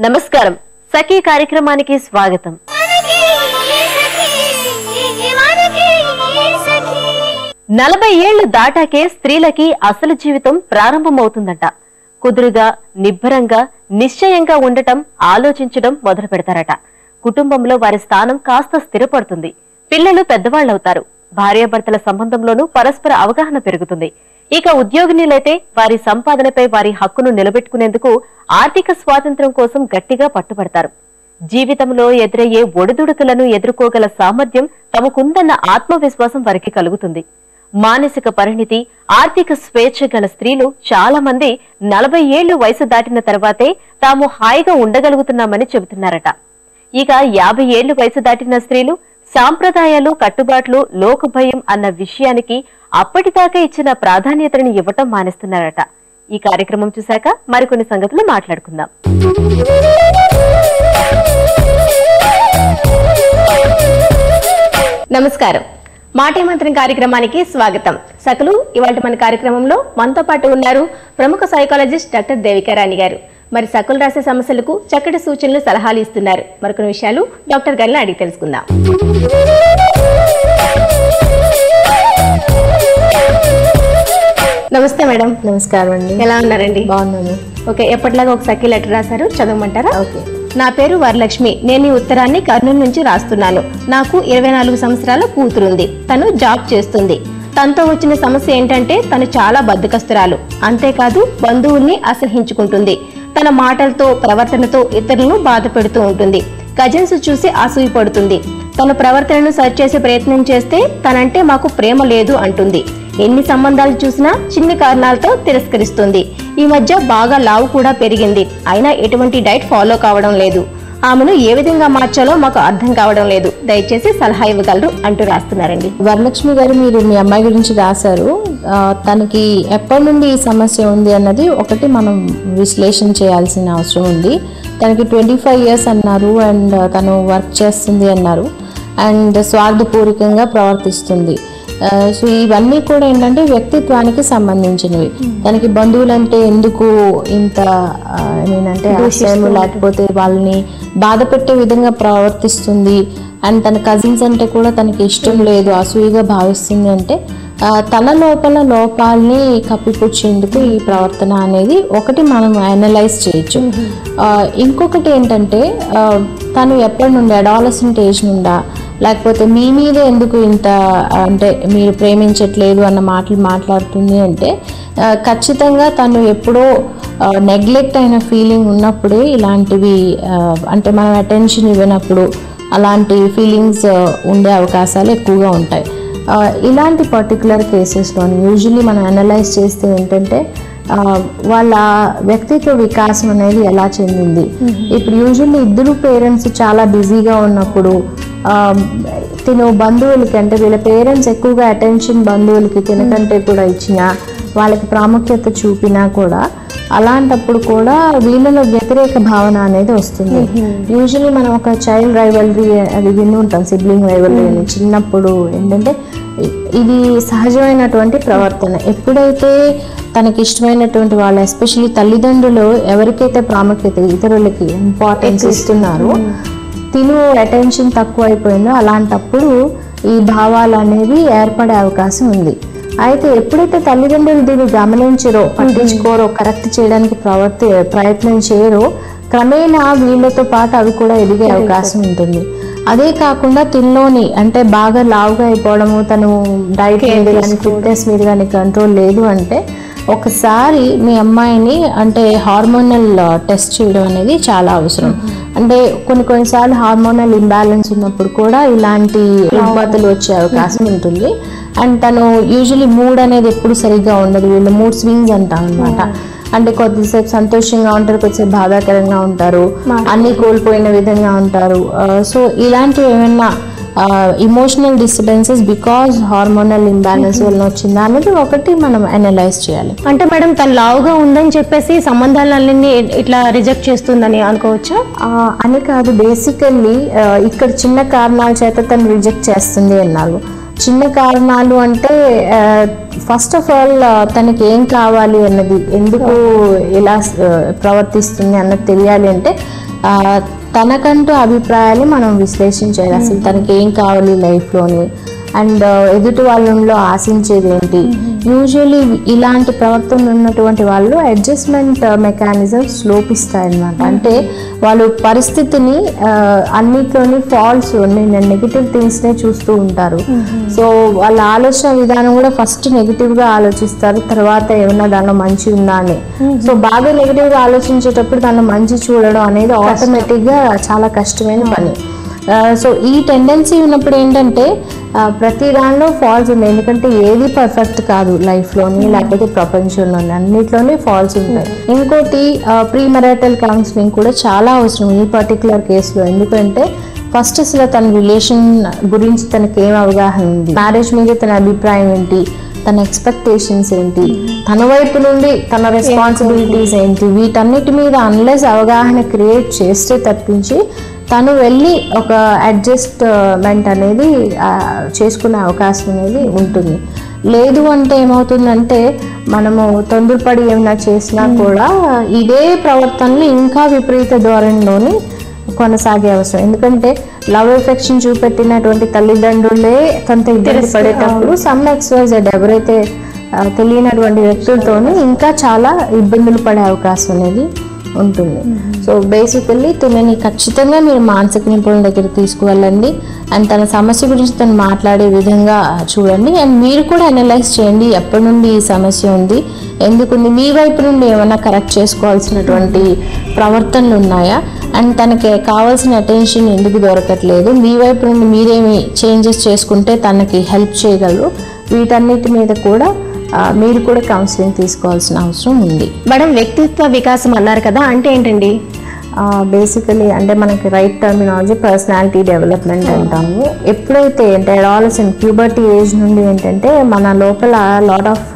నమస్కారం సఖీ కార్యక్రమానికి స్వాగతం. 40 ఏళ్లు దాటాకే స్త్రీలకి అసలు జీవితం ప్రారంభమవుతుందట. కుదురుగా, నిబ్బరంగా, నిశ్చయంగా ఉండటం, ఆలోచించడం మొదలు పెడతారట. కుటుంబంలో వారి స్థానం కాస్త స్థిరపడుతుంది. పిల్లలు పెద్దవాళ్లవుతారు. భార్యాభర్తల సంబంధంలోనూ పరస్పర అవగాహన పెరుగుతుంది. ఇక ఉద్యోగినులైతే వారి సంపాదనపై వారి హక్కును నిలబెట్టుకునేందుకు ఆర్థిక స్వాతంత్ర్యం కోసం గట్టిగా పట్టుబడతారు. జీవితంలో ఎదురయ్యే ఒడిదుడుకులను ఎదుర్కోగల సామర్థ్యం తమకుందన్న ఆత్మవిశ్వాసం వారికి కలుగుతుంది. మానసిక పరిణితి, ఆర్థిక స్వేచ్ఛ గల స్త్రీలు చాలా మంది 40 ఏళ్లు వయసు దాటిన తర్వాతే తాము హాయిగా ఉండగలుగుతున్నామని చెబుతున్నారట. ఇక 50 ఏళ్లు వయసు దాటిన స్త్రీలు సాంప్రదాయాలు, కట్టుబాట్లు, లోకభయం అన్న విషయానికి అప్పటిదాకా ఇచ్చిన ప్రాధాన్యతను ఇవ్వటం మానేస్తున్నారట. ఈ కార్యక్రమం చూశాక మరికొన్ని సంగతులు మాట్లాడుకుందాం. నమస్కారం. మాటే మంత్రం కార్యక్రమానికి స్వాగతం. సకలు ఇవాళ మన కార్యక్రమంలో మనతో పాటు ఉన్నారు ప్రముఖ సైకాలజిస్ట్ డాక్టర్ దేవికారాణి గారు. మరి సకులు రాసే సమస్యలకు చక్కటి సూచనలు, సలహాలు ఇస్తున్నారు. మరికొన్ని విషయాలు డాక్టర్ గారిని అడిగి తెలుసుకుందాం. నమస్తే మేడం. నమస్కారం అండి. ఎలా ఉన్నారండి? బాగున్నాను. ఓకే, ఎప్పటిలాగా ఒక సఖీ లెటర్ రాశారు, చదవమంటారా? ఓకే. నా పేరు వరలక్ష్మి. నేను ఈ ఉత్తరాన్ని కర్నూలు నుంచి రాస్తున్నాను. నాకు 24 సంవత్సరాల కూతురుంది. తను జాబ్ చేస్తుంది. తనతో వచ్చిన సమస్య ఏంటంటే తను చాలా బద్ధకస్తురాలు. అంతేకాదు బంధువుల్ని అసహించుకుంటుంది. తన మాటలతో, ప్రవర్తనతో ఇతరులను బాధ పెడుతూ ఉంటుంది. కజిన్స్ చూసి అసూయపడుతుంది. తన ప్రవర్తనను సరి చేసే ప్రయత్నం చేస్తే తనంటే మాకు ప్రేమ లేదు అంటుంది. ఎన్ని సంబంధాలు చూసినా చిన్న కారణాలతో తిరస్కరిస్తుంది. ఈ మధ్య బాగా లావు కూడా పెరిగింది. అయినా ఎటువంటి డైట్ ఫాలో కావడం లేదు. ఆమెను ఏ విధంగా మార్చాలో మాకు అర్థం కావడం లేదు. దయచేసి సలహా ఇవ్వగలరు అంటూ రాస్తున్నారండి. వరలక్ష్మి గారు, మీరు మీ అమ్మాయి గురించి రాశారు. తనకి ఎప్పటి నుండి ఈ సమస్య ఉంది అన్నది ఒకటి మనం విశ్లేషణ చేయాల్సిన అవసరం ఉంది. తనకి 25 years అన్నారు. అండ్ తను వర్క్ చేస్తుంది అన్నారు. అండ్ స్వార్థపూరికంగా ప్రవర్తిస్తుంది. సో ఇవన్నీ కూడా ఏంటంటే వ్యక్తిత్వానికి సంబంధించినవి. తనకి బంధువులంటే ఎందుకు ఇంత అంటే ఆశయము, లేకపోతే వాళ్ళని బాధ పెట్టే విధంగా ప్రవర్తిస్తుంది. అండ్ తన కజిన్స్ అంటే కూడా తనకి ఇష్టం లేదు, అసూయగా భావిస్తుంది. అంటే తన లోపల లోపాలని కప్పిపుచ్చేందుకు ఈ ప్రవర్తన అనేది ఒకటి మనం అనలైజ్ చేయొచ్చు. ఇంకొకటి ఏంటంటే తను ఎప్పటి నుండి అడాలసెంట్ ఏజ్ నుండా, లేకపోతే మీ మీదే ఎందుకు ఇంత అంటే మీరు ప్రేమించట్లేదు అన్న మాటలు మాట్లాడుతుంది అంటే ఖచ్చితంగా తను ఎప్పుడో నెగ్లెక్ట్ అయిన ఫీలింగ్ ఉన్నప్పుడే ఇలాంటివి అంటే మనం అటెన్షన్ ఇవ్వనప్పుడు అలాంటి ఫీలింగ్స్ ఉండే అవకాశాలు ఎక్కువగా ఉంటాయి. ఇలాంటి పర్టికులర్ కేసెస్లో యూజువల్లీ మనం అనలైజ్ చేస్తే ఏంటంటే వాళ్ళ వ్యక్తిత్వ వికాసం అనేది ఎలా చెందింది. ఇప్పుడు యూజువల్లీ ఇద్దరు పేరెంట్స్ చాలా బిజీగా ఉన్నప్పుడు తిను బంధువులకి అంటే వీళ్ళ పేరెంట్స్ ఎక్కువగా అటెన్షన్ బంధువులకి తినకంటే కూడా ఇచ్చినా, వాళ్ళకి ప్రాముఖ్యత చూపినా కూడా అలాంటప్పుడు కూడా వీళ్ళలో వ్యతిరేక భావన అనేది వస్తుంది. యూజువల్లీ మనం ఒక చైల్డ్ రైవల్రీ అది విని ఉంటాం, సిబ్లింగ్ రైవల్రీ అని. చిన్నప్పుడు ఏంటంటే ఇది సహజమైనటువంటి ప్రవర్తన. ఎప్పుడైతే తనకి ఇష్టమైనటువంటి వాళ్ళు, ఎస్పెషల్లీ తల్లిదండ్రులు ఎవరికైతే ప్రాముఖ్యత, ఇతరులకి ఇంపార్టెన్స్ ఇస్తున్నారో, తిను అటెన్షన్ తక్కువ అయిపోయిందో అలాంటప్పుడు ఈ భావాలు అనేవి ఏర్పడే అవకాశం ఉంది. అయితే ఎప్పుడైతే తల్లిదండ్రులు దీన్ని గమనించరో, పట్టించుకోరో, కరెక్ట్ చేయడానికి ప్రయత్నం చేయరో, క్రమేణా వీళ్ళతో పాటు అవి కూడా ఎదిగే అవకాశం ఉంటుంది. అదే కాకుండా తినలోని అంటే బాగా లావుగా అయిపోవడము, తను డైట్ మీద కానీ ఫిట్నెస్ మీద కానీ కంట్రోల్ లేదు అంటే ఒకసారి మీ అమ్మాయిని అంటే హార్మోనల్ టెస్ట్ చేయడం అనేది చాలా అవసరం. అంటే కొన్నిసార్లు హార్మోనల్ ఇంబ్యాలెన్స్ ఉన్నప్పుడు కూడా ఇలాంటి రుగ్మతలు వచ్చే అవకాశం ఉంటుంది. అండ్ తను యూజువలీ మూడ్ అనేది ఎప్పుడు సరిగ్గా ఉండదు. వీళ్ళు మూడ్ స్వింగ్స్ అంటాం అనమాట. అంటే కొద్దిసేపు సంతోషంగా ఉంటారు, కొద్దిసేపు బాధాకరంగా ఉంటారు, అన్ని కోల్పోయిన విధంగా ఉంటారు. సో ఇలాంటివి ఏమైనా emotional disturbances because hormonal imbalance వల్ల వచ్చిందా అనేది ఒకటి మనం అనలైజ్ చేయాలి. అంటే మేడం తను లావుగా ఉందని చెప్పేసి సంబంధాలన్నీ ఇట్లా రిజెక్ట్ చేస్తుందని అనుకోవచ్చా? అని కాదు, బేసికల్లీ ఇక్కడ చిన్న కారణాల చేత తను రిజెక్ట్ చేస్తుంది అన్నారు. చిన్న కారణాలు అంటే ఫస్ట్ ఆఫ్ ఆల్ తనకి ఏం కావాలి అన్నది, ఎందుకు ఇలా ప్రవర్తిస్తుంది అన్నది తెలియాలి. అంటే తనకంటూ అభిప్రాయాలు మనం విశ్లేషించాలి. అసలు తనకి ఏం కావాలి లైఫ్లోని, అండ్ ఎదుటి వాళ్ళలో ఆశించేది ఏంటి. యూజువలీ ఇలాంటి ప్రవర్తన ఉన్నటువంటి వాళ్ళు అడ్జస్ట్మెంట్ మెకానిజమ్స్ లోపిస్తాయి అన్నమాట. అంటే వాళ్ళు పరిస్థితిని అన్నిట్లోని ఫాల్ట్స్ నెగిటివ్ థింగ్స్నే చూస్తూ ఉంటారు. సో వాళ్ళ ఆలోచన విధానం కూడా ఫస్ట్ నెగిటివ్గా ఆలోచిస్తారు, తర్వాత ఏమన్నా దానిలో మంచి ఉందా అని. సో బాగా నెగిటివ్గా ఆలోచించేటప్పుడు దానిలో మంచి చూడడం అనేది ఆటోమేటిక్గా చాలా కష్టమైన పని. సో ఈ టెండెన్సీ ఉన్నప్పుడు ఏంటంటే ప్రతి దానిలో ఫాల్స్ ఉన్నాయి. ఎందుకంటే ఏది పర్ఫెక్ట్ కాదు లైఫ్లోని, లేకపోతే ప్రపంచంలోని, అన్నిట్లోనే ఫాల్స్ ఉంటాయి. ఇంకోటి ప్రీ మెరైటల్ కౌన్సిలింగ్ కూడా చాలా అవసరం ఈ పర్టికులర్ కేసులో. ఎందుకంటే ఫస్ట్ అసలు తన రిలేషన్ గురించి తనకి ఏం అవగాహన ఉంది, మ్యారేజ్ మీద తన అభిప్రాయం ఏంటి, తన ఎక్స్పెక్టేషన్స్ ఏంటి, తన వైపు నుండి తన రెస్పాన్సిబిలిటీస్ ఏంటి, వీటన్నిటి మీద అన్లెస్ అవగాహన క్రియేట్ చేస్తే తప్పించి తను వెళ్ళి ఒక అడ్జస్ట్మెంట్ అనేది చేసుకునే అవకాశం అనేది ఉంటుంది. లేదు అంటే ఏమవుతుందంటే మనము తొందరపడి ఏమైనా చేసినా కూడా ఇదే ప్రవర్తనలు ఇంకా విపరీత ధోరణిలోని కొనసాగే అవసరం. ఎందుకంటే లవ్ ఎఫెక్షన్ చూపెట్టినటువంటి తల్లిదండ్రులే కొంత ఇబ్బంది పడేటప్పుడు సమ్ ఎక్స్‌వైజెడ్ ఎవరైతే తెలియనటువంటి వ్యక్తులతోనే ఇంకా చాలా ఇబ్బందులు పడే అవకాశం అనేది ఉంటుంది. సో బేసికల్లీ తనని ఖచ్చితంగా మీరు మానసిక నిపుణుల దగ్గర తీసుకువెళ్ళండి. అండ్ తన సమస్య గురించి తను మాట్లాడే విధంగా చూడండి. అండ్ మీరు కూడా అనలైజ్ చేయండి, ఎప్పటి నుండి ఈ సమస్య ఉంది, ఎందుకుంది, మీ వైపు నుండి ఏమైనా కరెక్ట్ చేసుకోవాల్సినటువంటి ప్రవర్తనలు ఉన్నాయా, అండ్ తనకి కావాల్సిన అటెన్షన్ ఎందుకు దొరకట్లేదు, మీ వైపు నుండి మీరేమి చేంజెస్ చేసుకుంటే తనకి హెల్ప్ చేయగలరు, వీటన్నిటి మీద కూడా మీరు కూడా కౌన్సిలింగ్ తీసుకోవాల్సిన అవసరం ఉంది. మేడం, వ్యక్తిత్వ వికాసం అన్నారు కదా, అంటే ఏంటండి? బేసికలీ అంటే మనకి రైట్ టర్మినాలజీ పర్సనాలిటీ డెవలప్మెంట్ అంటాము. ఎప్పుడైతే అంటే అడాలసెంట్ ప్యూబర్టీ ఏజ్ నుండి ఏంటంటే మన లోపల లాట్ ఆఫ్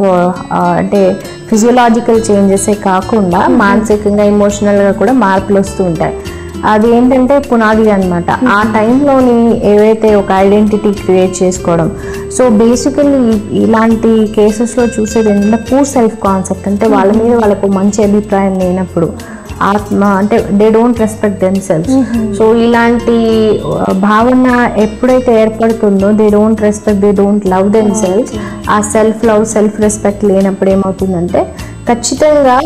అంటే ఫిజియోలాజికల్ చేంజెసే కాకుండా మానసికంగా ఎమోషనల్గా కూడా మార్పులు వస్తూ ఉంటాయి. అది ఏంటంటే పునాది అనమాట. ఆ టైంలోని ఏవైతే ఒక ఐడెంటిటీ క్రియేట్ చేసుకోవడం. సో బేసికల్లీ ఇలాంటి కేసెస్లో చూసేది ఏంటంటే పూర్ సెల్ఫ్ కాన్సెప్ట్. అంటే వాళ్ళ మీద వాళ్ళకు మంచి అభిప్రాయం లేనప్పుడు, ఆత్మ అంటే they don't respect themselves. So ఇలాంటి భావన ఎప్పుడైతే ఏర్పడుతుందో they don't respect, they don't love themselves, ఆ సెల్ఫ్ లవ్ సెల్ఫ్ రెస్పెక్ట్ లేనప్పుడు ఏమవుతుందంటే ఖచ్చితంగా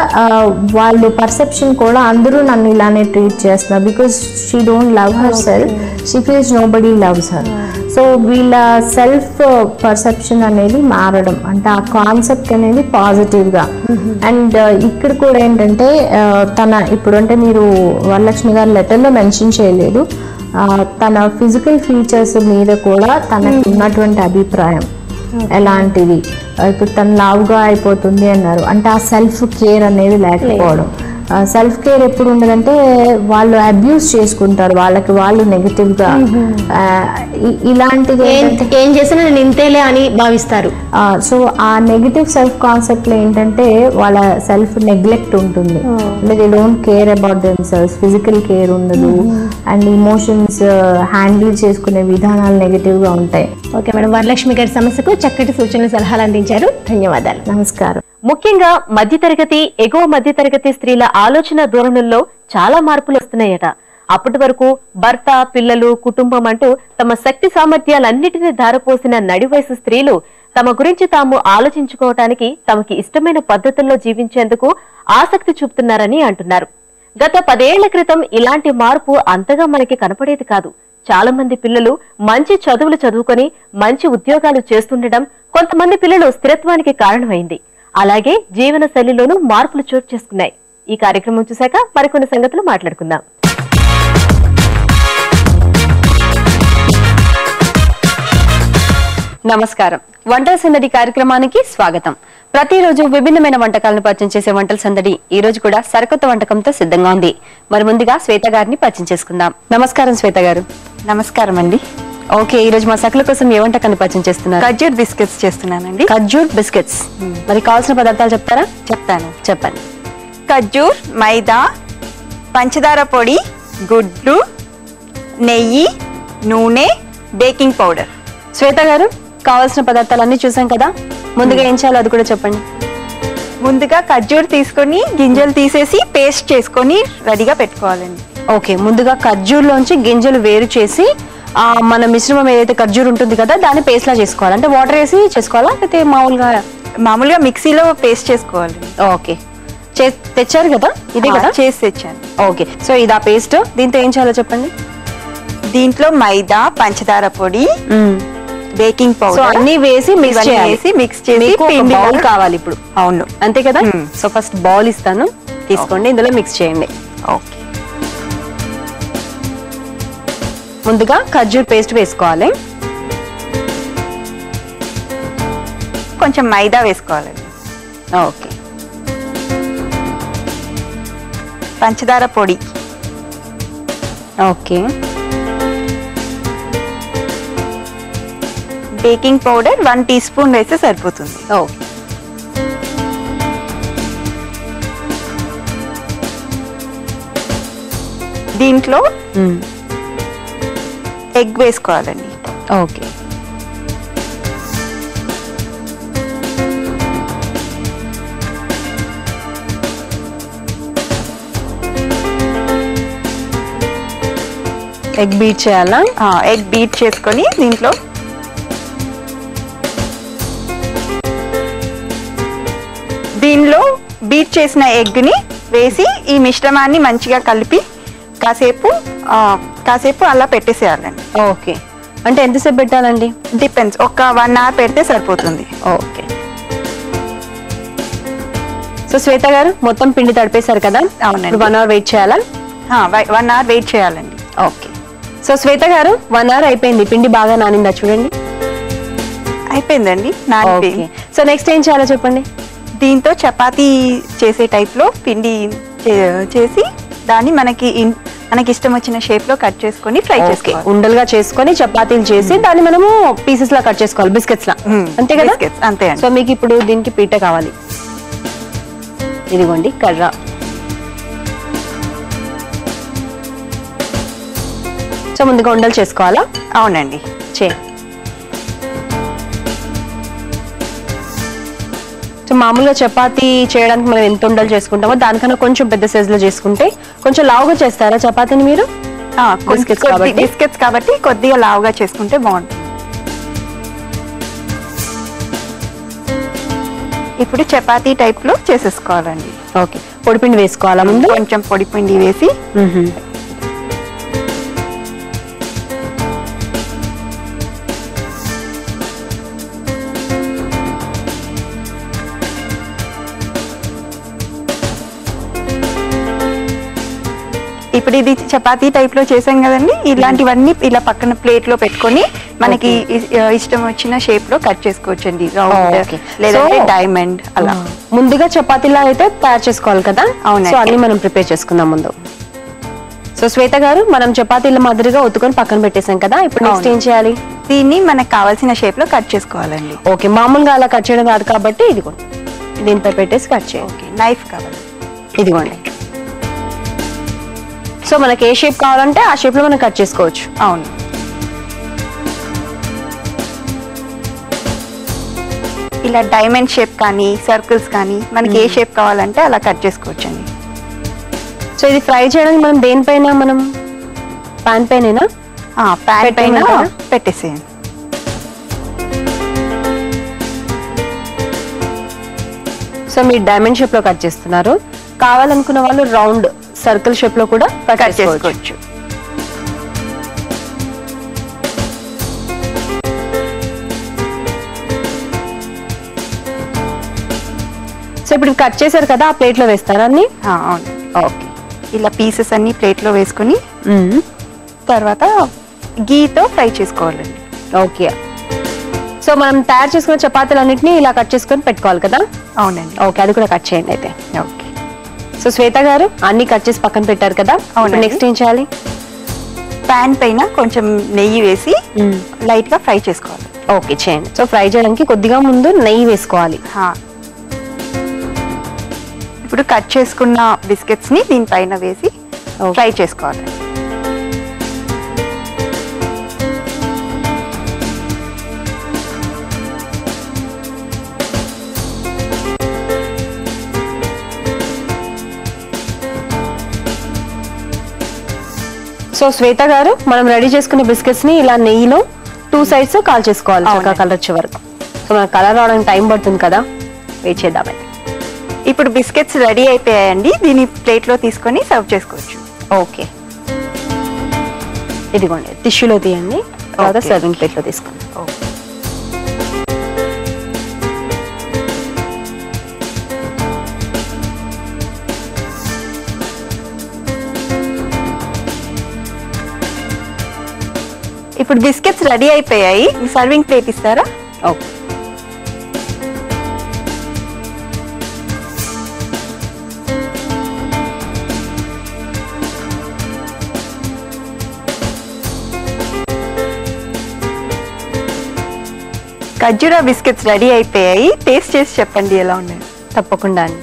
వాళ్ళు పర్సెప్షన్ కూడా అందరూ నన్ను ఇలానే ట్రీట్ చేస్తున్నారు, because she don't love her self, she feels no body loves her. So వీళ్ళ సెల్ఫ్ పర్సెప్షన్ అనేది మారడం, అంటే ఆ కాన్సెప్ట్ అనేది పాజిటివ్గా. అండ్ ఇక్కడ కూడా ఏంటంటే తన ఇప్పుడు అంటే మీరు వరలక్ష్మి గారు లెటర్లో మెన్షన్ చేయలేదు, తన ఫిజికల్ ఫీచర్స్ మీద కూడా తనకు ఉన్నటువంటి అభిప్రాయం ఎలాంటిది. ఇప్పుడు తను లావుగా అయిపోతుంది అన్నారు, అంటే ఆ సెల్ఫ్ కేర్ అనేది లేకపోవడం. సెల్ఫ్ కేర్ ఎప్పుడు ఉండదంటే వాళ్ళు అబ్యూస్ చేసుకుంటారు, వాళ్ళకి వాళ్ళు నెగిటివ్గా ఇలాంటిది ఏం చేసినా నేను ఇంతేలే అని భావిస్తారు. సో ఆ నెగిటివ్ సెల్ఫ్ కాన్సెప్ట్లో ఏంటంటే వాళ్ళ సెల్ఫ్ నెగ్లెక్ట్ ఉంటుంది. అంటే they don't care about them self, physical care ఉండదు, అండ్ ఇమోషన్స్ హ్యాండిల్ చేసుకునే విధానాలు నెగిటివ్గా ఉంటాయి. ఓకే మేడం, వరలక్ష్మి గారి సమస్యకు చక్కటి సూచనలు సలహాలు అందించారు. ధన్యవాదాలు. నమస్కారం. ముఖ్యంగా మధ్యతరగతి, ఎగువ మధ్యతరగతి స్త్రీల ఆలోచన ధోరణుల్లో చాలా మార్పులు వస్తున్నాయట. అప్పటి వరకు భర్త, పిల్లలు, కుటుంబం అంటూ తమ శక్తి సామర్థ్యాలన్నిటినీ ధారపోసిన నడివయసు స్త్రీలు తమ గురించి తాము ఆలోచించుకోవటానికి, తమకి ఇష్టమైన పద్ధతుల్లో జీవించేందుకు ఆసక్తి చూపుతున్నారని అంటున్నారు. గత 10 ఏళ్ల క్రితం ఇలాంటి మార్పు అంతగా మనకి కనపడేది కాదు. చాలా మంది పిల్లలు మంచి చదువులు చదువుకొని మంచి ఉద్యోగాలు చేస్తుండడం కొంతమంది పిల్లలు స్థిరత్వానికి కారణమైంది. అలాగే జీవన శైలిలోనూ మార్పులు చోటు చేసుకున్నాయి. ఈ కార్యక్రమం చూశాక మరికొన్ని సంగతులు మాట్లాడుకుందాం. నమస్కారం. వంటల సందడి కార్యక్రమానికి స్వాగతం. ప్రతిరోజు విభిన్నమైన వంటకాలను పరిచయం చేసే వంటల సందడి ఈ రోజు కూడా సరికొత్త వంటకంతో సిద్ధంగా ఉంది. మరి ముందుగా శ్వేత గారిని పరిచయం చేసుకుందాం. నమస్కారం శ్వేత గారు. నమస్కారం అండి. ఓకే, ఈ రోజు మా సకుల కోసం ఏ వంటకాన్ని పరిచయం చేస్తున్నారు? ఖర్జూర్ బిస్కెట్స్ చేస్తున్నానండి. ఖర్జూర్ బిస్కెట్స్. మరి కావాల్సిన పదార్థాలు చెప్తారా? చెప్తాను, చెప్పండి. ఖర్జూర్, మైదా, పంచదార పొడి, గుడ్లు, నెయ్యి, నూనె, బేకింగ్ పౌడర్. శ్వేత గారు, కావాల్సిన పదార్థాలు అన్ని చూసాం కదా, ముందుగా ఏం చేయాలో అది కూడా చెప్పండి. ముందుగా ఖర్జూర్ తీసుకొని గింజలు తీసేసి పేస్ట్ చేసుకొని రెడీగా పెట్టుకోవాలండి. ఓకే, ముందుగా ఖర్జూర్లోంచి గింజలు వేరు చేసి మన మిశ్రమం ఏదైతే ఖర్జూర్ ఉంటుంది కదా దాన్ని పేస్ట్ లా చేసుకోవాలి. అంటే వాటర్ వేసి చేసుకోవాలా లేకపోతే మామూలుగా మిక్సీలో పేస్ట్ చేసుకోవాలి. ఓకే, తెచ్చారు కదా, ఇదే కదా చేసి తెచ్చాను. ఓకే, సో ఇదా పేస్ట్. దీంతో ఏం చేయాలో చెప్పండి. దీంట్లో మైదా, పంచదార పొడి, బేకింగ్ పౌడర్ అన్ని వేసి మిక్స్ చేసి బౌల్ కావాలి ఇప్పుడు. అవును, అంతే కదా. సో ఫస్ట్ బౌల్ ఇస్తాను, తీసుకోండి, ఇందులో మిక్స్ చేయండి. ఓకే, ముందుగా ఖర్జూర్ పేస్ట్ వేసుకోవాలి. కొంచెం మైదా వేసుకోవాలండి. ఓకే, పంచదార పొడి. Okay, baking powder 1 teaspoon వేస్తే సరిపోతుంది. ఓకే, దీంట్లో ఎగ్ వేసుకోవాలండి. ఓకే, ఎగ్ బీట్ చేయాలా? ఎగ్ బీట్ చేసుకొని దీనిలో బీట్ చేసిన ఎగ్ ని వేసి ఈ మిశ్రమాన్ని మంచిగా కలిపి కాసేపు అలా పెట్టేసేయాలండి. ఓకే, అంటే ఎంతసేపు పెట్టాలండి? డిపెండ్స్, ఒక 1 అవర్ పెడితే సరిపోతుంది. ఓకే, సో శ్వేత గారు మొత్తం పిండి తడిపేశారు కదా? అవునండి. 1 అవర్ వెయిట్ చేయాలా? 1 అవర్ వెయిట్ చేయాలండి. ఓకే, సో శ్వేత గారు 1 అవర్ అయిపోయింది, పిండి బాగా నానిందా చూడండి? అయిపోయిందండి, నానిపోయింది. సో నెక్స్ట్ ఏం చేయాలో చెప్పండి. దీంతో చపాతీ చేసే టైప్ లో పిండి చేసి దాన్ని మనకి ఇష్టం వచ్చిన షేప్ లో కట్ చేసుకొని ఫ్రై చేసుకోవాలి. ఉండలుగా చేసుకొని చపాతీలు చేసి దాన్ని మనము పీసెస్ లా కట్ చేసుకోవాలి, బిస్కెట్స్ లా. అంతే కదా? అంతే అండి. సో మీకు ఇప్పుడు దీనికి పీట కావాలి. ఇదిగోండి కర్ర. సో ముందుగా ఉండలు చేసుకోవాలా? అవునండి, సో మామూలుగా చపాతీ చేయడానికి మనం ఎంత ఉండలు చేసుకుంటామో దానికన్నా కొంచెం పెద్ద సైజ్ లో చేసుకుంటే కొంచెం లావుగా చేస్తారా చపాతీని మీరు? బిస్కెట్స్ కాబట్టి కొద్దిగా లావుగా చేసుకుంటే బాగుంటుంది. ఇప్పుడు చపాతీ టైప్ లో చేసేసుకోవాలండి. ఓకే, పొడిపిండి వేసుకోవాలా ముందు? కొంచెం పొడిపిండి వేసి ఇప్పుడు ఇది చపాతీ టైప్ లో చేసాం కదండి, ఇలాంటివన్నీ ఇలా పక్కన ప్లేట్ లో పెట్టుకొని మనకి ఇష్టం వచ్చిన షేప్ లో కట్ చేసుకోవచ్చండి. రౌండ్ లేదంటే డైమండ్ అలా. ముందుగా చపాతీలా అయితే తయారు చేసుకోవాలి కదా? అవును, సో అన్ని మనం ప్రిపేర్ చేసుకుందాం ముందు. సో శ్వేత గారు మనం చపాతీల మాదిరిగా ఒత్తుకొని పక్కన పెట్టేసాం కదా, ఇప్పుడు నెక్స్ట్ ఏం చేయాలి? దీన్ని మనకు కావాల్సిన షేప్ లో కట్ చేసుకోవాలండి. ఓకే, మామూలుగా అలా కట్ చేయడం కాదు కాబట్టి ఇదిగోండి దీంతో పెట్టేసి కట్ చేయండి. ఓకే, నైఫ్ కావాలి. ఇదిగోండి. సో మనకి ఏ షేప్ కావాలంటే ఆ షేప్ లో మనం కట్ చేసుకోవచ్చు. అవును, ఇలా డైమండ్ షేప్ కానీ సర్కిల్స్ కానీ మనకి ఏ షేప్ కావాలంటే అలా కట్ చేసుకోవచ్చండి. సో ఇది ఫ్రై చేయడానికి మనం దేనిపైన, మనం పాన్ పైన పెట్టేసేయండి. సో మీరు డైమండ్ షేప్ లో కట్ చేస్తున్నారు, కావాలనుకున్న వాళ్ళు రౌండ్ సర్కిల్ షేప్ లో కూడా కట్ చేసుకోవచ్చు. సో ఇప్పుడు కట్ చేశారు కదా, ఆ ప్లేట్ లో వేస్తారా అన్ని? అవును. ఓకే, ఇలా పీసెస్ అన్ని ప్లేట్ లో వేసుకొని తర్వాత గీతో ఫ్రై చేసుకోవాలండి. ఓకే, సో మనం తయారు చేసుకున్న చపాతీలు అన్నింటినీ ఇలా కట్ చేసుకొని పెట్టుకోవాలి కదా? అవునండి. ఓకే, అది కూడా కట్ చేయండి అయితే. ఓకే, సో శ్వేత గారు అన్ని కట్ చేసి పక్కన పెట్టారు కదా, నెక్స్ట్ ఏం చేయాలి? పాన్ పైన కొంచెం నెయ్యి వేసి లైట్ గా ఫ్రై చేసుకోవాలి. ఓకే, చేయండి. సో ఫ్రై చేయడానికి కొద్దిగా ముందు నెయ్యి వేసుకోవాలి. ఇప్పుడు కట్ చేసుకున్న బిస్కెట్స్ ని దీనిపైన వేసి ఫ్రై చేసుకోవాలి. సో శ్వేత గారు, మనం రెడీ చేసుకునే బిస్కెట్స్ ని ఇలా నెయ్యిలో 2 sides కాల్ చేసుకోవాలి చక్కగా కలర్ వచ్చే వరకు. సో మన కలర్ రావడానికి టైం పడుతుంది కదా, వెయిట్ చేద్దామండి. ఇప్పుడు బిస్కెట్స్ రెడీ అయిపోయాయండి. దీన్ని ప్లేట్ లో తీసుకొని సర్వ్ చేసుకోవచ్చు. ఓకే, ఇదిగోండి టిష్యూలో తీయండి, తర్వాత సర్వింగ్ ప్లేట్ లో తీసుకోండి. ఇప్పుడు బిస్కెట్స్ రెడీ అయిపోయాయి. సర్వింగ్ ప్లేట్ ఇస్తారా? ఓకే, ఖర్జూరా బిస్కెట్స్ రెడీ అయిపోయాయి. టేస్ట్ చేసి చెప్పండి ఎలా ఉన్నాయి. తప్పకుండా అండి.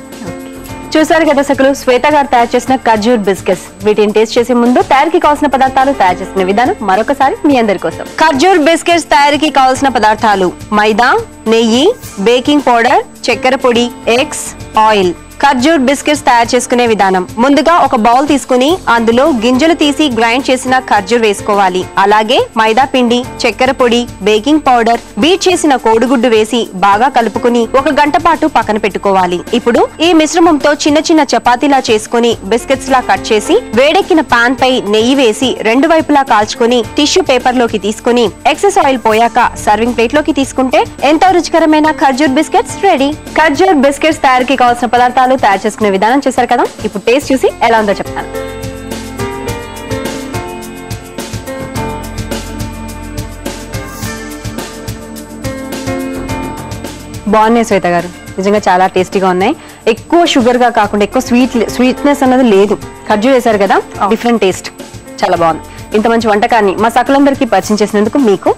చూసారు కదా సకలు, శ్వేత గారు తయారు చేసిన ఖర్జూర్ బిస్కెట్స్. వీటిని టేస్ట్ చేసే ముందు తయారీకి కావాల్సిన పదార్థాలు, తయారు చేసిన విధానం మరొకసారి మీ అందరి కోసం. ఖర్జూర్ బిస్కెట్స్ తయారీకి కావాల్సిన పదార్థాలు: మైదా, నెయ్యి, బేకింగ్ పౌడర్, చక్కెర పొడి, ఎగ్స్, ఆయిల్. ఖర్జూర్ బిస్కెట్స్ తయారు చేసుకునే విధానం: ముందుగా ఒక బౌల్ తీసుకుని అందులో గింజలు తీసి గ్రైండ్ చేసిన ఖర్జూర్ వేసుకోవాలి. అలాగే మైదా పిండి, చక్కెర పొడి, బేకింగ్ పౌడర్, బీట్ చేసిన కోడిగుడ్డు వేసి బాగా కలుపుకుని 1 గంట పాటు పక్కన పెట్టుకోవాలి. ఇప్పుడు ఈ మిశ్రమంతో చిన్న చిన్న చపాతీలా చేసుకుని బిస్కెట్స్ లా కట్ చేసి వేడెక్కిన పాన్ పై నెయ్యి వేసి 2 వైపులా కాల్చుకుని టిష్యూ పేపర్ లోకి తీసుకుని ఎక్సెస్ ఆయిల్ పోయాక సర్వింగ్ ప్లేట్ లోకి తీసుకుంటే ఎంతో రుచికరమైన ఖర్జూర్ బిస్కెట్స్ రెడీ. ఖర్జూర్ బిస్కెట్స్ తయారీకి కావాల్సిన పదార్థాలు, తయారు చేసుకునే విధానం చేశారు కదా. ఇప్పుడు టేస్ట్ చూసి ఎలా ఉందో చెప్తాను. బాగున్నాయి శ్వేత గారు, నిజంగా చాలా టేస్టీగా ఉన్నాయి. ఎక్కువ షుగర్ గా కాకుండా ఎక్కువ స్వీట్నెస్ అన్నది లేదు. ఖర్జూర్ వేశారు కదా, డిఫరెంట్ టేస్ట్, చాలా బాగుంది. ఇంత మంచి వంటకాన్ని మా సకలందరికీ పరిచయం చేసినందుకు మీకు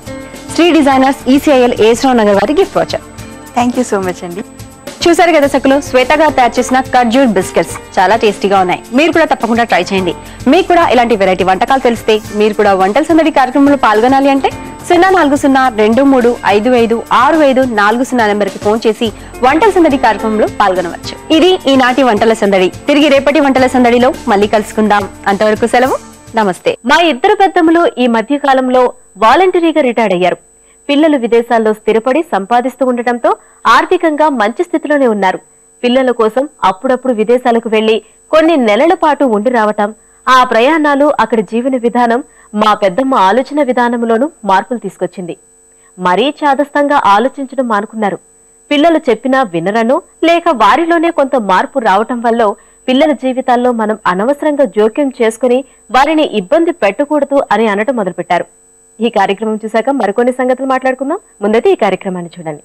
శ్రీ డిజైనర్స్ ECIL ఏశ్వరరావు నగర్ వారి గిఫ్ట్ వచ్చారు. థ్యాంక్ యూ సో మచ్ అండి. చూసారు కదా సకులు, శ్వేత గారు తయారు చేసిన ఖర్జూర్ బిస్కెట్స్ చాలా టేస్టీగా ఉన్నాయి. మీరు కూడా తప్పకుండా ట్రై చేయండి. మీకు కూడా ఇలాంటి వెరైటీ వంటకాలు తెలిస్తే మీరు కూడా వంటల సందడి కార్యక్రమంలో పాల్గొనాలి అంటే 040225556540 నెంబర్కి ఫోన్ చేసి వంటల సందడి కార్యక్రమంలో పాల్గొనవచ్చు. ఇది ఈనాటి వంటల సందడి. తిరిగి రేపటి వంటల సందడిలో మళ్ళీ కలుసుకుందాం. అంతవరకు సెలవు, నమస్తే. మా ఇద్దరు పెద్దమ్మలు ఈ మధ్య కాలంలో వాలంటరీగా రిటైర్డ్ అయ్యారు. పిల్లలు విదేశాల్లో స్థిరపడి సంపాదిస్తూ ఉండటంతో ఆర్థికంగా మంచి స్థితిలోనే ఉన్నారు. పిల్లల కోసం అప్పుడప్పుడు విదేశాలకు వెళ్లి కొన్ని నెలల పాటు ఉండి రావటం, ఆ ప్రయాణాలు, అక్కడి జీవన విధానం మా పెద్దమ్మ ఆలోచన విధానంలోనూ మార్పులు తీసుకొచ్చింది. మరీ చాదస్తంగా ఆలోచించడం మానుకున్నారు. పిల్లలు చెప్పినా వినరనో లేక వారిలోనే కొంత మార్పు రావటం వల్ల పిల్లల జీవితాల్లో మనం అనవసరంగా జోక్యం చేసుకుని వారిని ఇబ్బంది పెట్టకూడదు అని అనటం మొదలుపెట్టారు. ఈ కార్యక్రమం చూశాక మరికొన్ని సంగతులు మాట్లాడుకుందాం. ముందైతే ఈ కార్యక్రమాన్ని చూడండి.